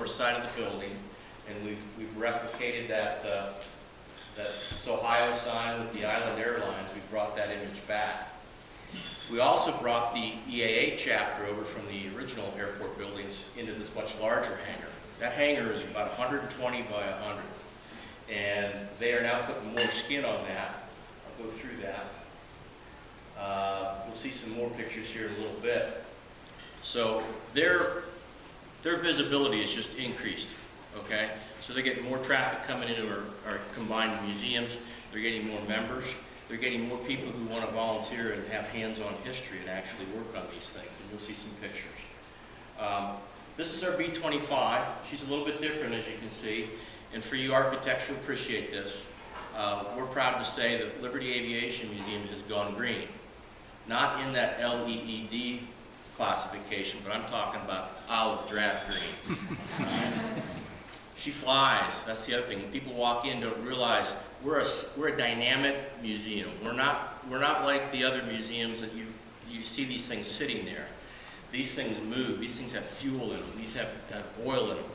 north side of the building, and we've replicated that Ohio sign with the Island Airlines. We brought that image back. We also brought the EAA chapter over from the original airport buildings into this much larger hangar. That hangar is about 120 by 100, and they are now putting more skin on that. I'll go through that. We'll see some more pictures here in a little bit. So their visibility is just increased, okay? So they're getting more traffic coming into our combined museums. They're getting more members. They're getting more people who want to volunteer and have hands-on history and actually work on these things, and you'll see some pictures. This is our B-25. She's a little bit different, as you can see, and for you architects, you'll appreciate this. We're proud to say that Liberty Aviation Museum has gone green. Not in that LEED classification, but I'm talking about olive drab green. She flies. That's the other thing. When people walk in, don't realize we're a dynamic museum. We're not like the other museums that you see these things sitting there. These things move. These things have fuel in them. These have oil in them.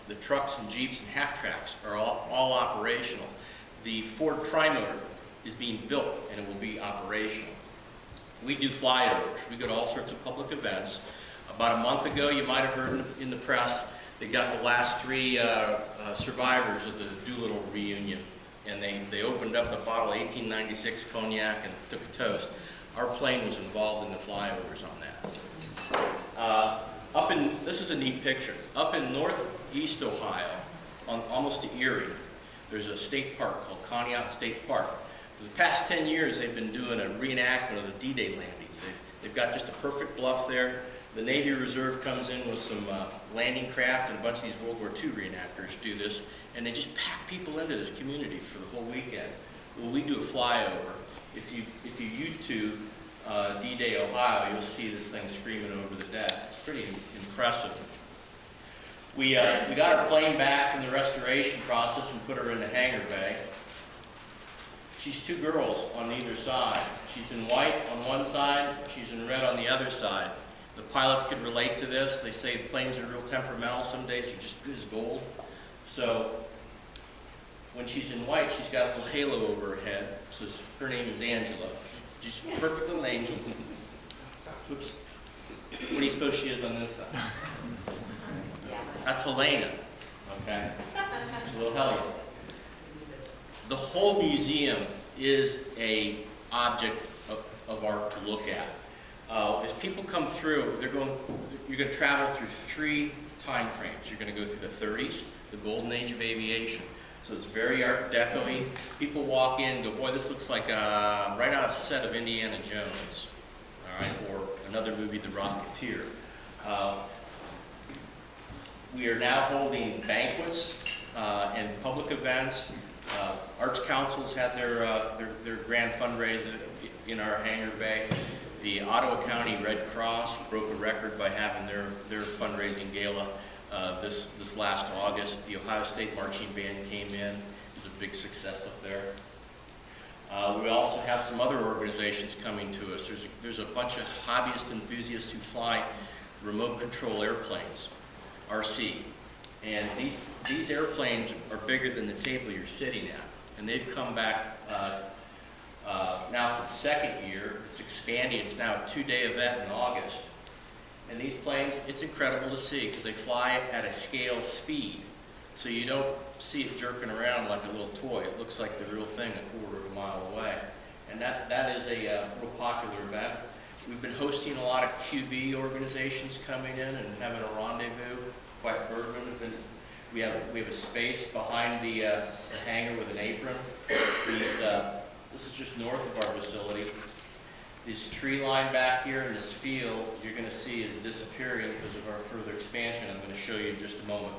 The trucks and jeeps and half tracks are all operational. The Ford Trimotor is being built and it will be operational. We do flyovers. We go to all sorts of public events. About a month ago, you might have heard in the press, they got the last 3 survivors of the Doolittle reunion, and they opened up a bottle of 1896 cognac and took a toast. Our plane was involved in the flyovers on that. This is a neat picture. Up in northeast Ohio, almost to Erie, there's a state park called Conneaut State Park. For the past 10 years, they've been doing a reenactment of the D-Day landings. They've got just a perfect bluff there. The Navy Reserve comes in with some landing craft, and a bunch of these World War II reenactors do this, and they just pack people into this community for the whole weekend. Well, we do a flyover. If you YouTube D-Day Ohio, you'll see this thing screaming over the deck. It's pretty impressive. We got our plane back from the restoration process and put her in the hangar bay. She's 2 girls on either side. She's in white on one side, she's in red on the other side. The pilots could relate to this. They say planes are real temperamental. Some days they're just good as gold. So when she's in white, she's got a little halo over her head. So her name is Angela. She's a perfect little angel. Oops. What do you suppose she is on this side? That's Helena. Okay? She's a little hellion. The whole museum is an object of art to look at. As people come through, you're going to travel through 3 time frames. You're going to go through the 30s, the golden age of aviation. So it's very Art Deco-y. People walk in and go, boy, this looks like right out of a set of Indiana Jones, all right, or another movie, The Rocketeer. We are now holding banquets and public events. Arts Council's had their grand fundraiser in our hangar bay. The Ottawa County Red Cross broke a record by having their fundraising gala this last August. The Ohio State Marching Band came in. It was a big success up there. We also have some other organizations coming to us. There's a bunch of hobbyist enthusiasts who fly remote control airplanes, RC. And these airplanes are bigger than the table you're sitting at. And they've come back now for the 2nd year. It's expanding. It's now a 2-day event in August. And these planes, it's incredible to see because they fly at a scale speed. So you don't see it jerking around like a little toy. It looks like the real thing a quarter of a mile away. And that is a real popular event. We've been hosting a lot of QB organizations coming in and having a rendezvous. Quite Bergman has been. We have a space behind the hangar with an apron. This is just north of our facility. This tree line back here in this field, you're going to see is disappearing because of our further expansion. I'm going to show you in just a moment.